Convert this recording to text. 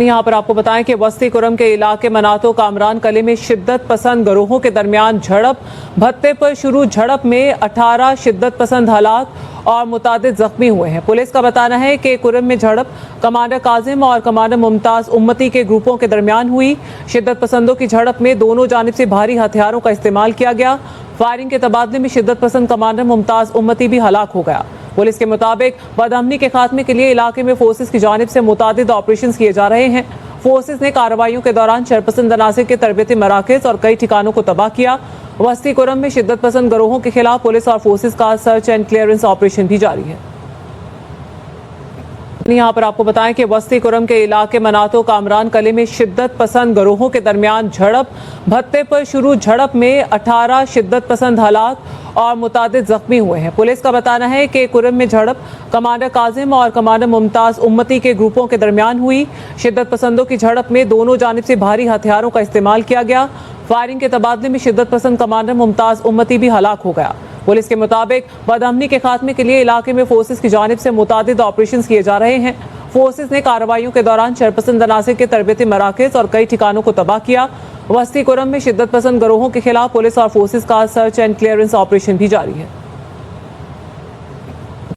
यहाँ पर आपको बताएं कि वस्ती कुरम के इलाके मनातो कामरान कली में शिद्दत पसंद गरोहों के दरमियान झड़प। भत्ते पर शुरू झड़प में 18 शिद्दत पसंद हलाक और मुतादिद जख्मी हुए हैं। पुलिस का बताना है कि कुरम में झड़प कमांडर काजिम और कमांडर मुमताज उम्मती के ग्रुपों के दरमियान हुई। शिद्दत पसंदों की झड़प में दोनों जानिब से भारी हथियारों का इस्तेमाल किया गया। फायरिंग के तबादले में शिद्दत पसंद कमांडर मुमताज उम्मती भी हलाक हो गया। पुलिस के मुताबिक बदअमनी के खात्मे के लिए इलाके में फोर्सेस की जानिब से मुतादिद ऑपरेशन किए जा रहे हैं। फोर्सेस ने कार्रवाइयों के दौरान शरपसंद अनासिर के तरबियती मराकज और कई ठिकानों को तबाह किया। वस्ती कुरम में शिद्दत पसंद गरोहों के खिलाफ पुलिस और फोर्सेस का सर्च एंड क्लियरेंस ऑपरेशन भी जारी है। यहाँ पर आपको बताएं कि वस्ती कुरम के इलाके मनातो कामरान कली में शिद्दत पसंद गरोहों के दरमियान झड़प। भत्ते पर शुरू झड़प में 18 शिद्दत पसंद हलाक और मुतादिद जख्मी हुए हैं। पुलिस का बताना है कि कुरम में झड़प कमांडर काजिम और कमांडर मुमताज उम्मती के ग्रुपों के दरमियान हुई। शिद्दत पसंदों की झड़प में दोनों जानिब से भारी हथियारों का इस्तेमाल किया गया। फायरिंग के तबादले में शिद्दत पसंद कमांडर मुमताज उम्मती भी हलाक हो गया। पुलिस के मुताबिक बदअमनी के खात्मे के लिए इलाके में फोर्सेस की जानिब से मुतादिद ऑपरेशन किए जा रहे हैं। फोर्सेस ने कार्रवाइयों के दौरान शरपसंद अनासिर के तरबियती मराकज और कई ठिकानों को तबाह किया। वस्ती कुरम में शिद्दत पसंद गरोहों के खिलाफ पुलिस और फोर्सेस का सर्च एंड क्लियरेंस ऑपरेशन भी जारी है।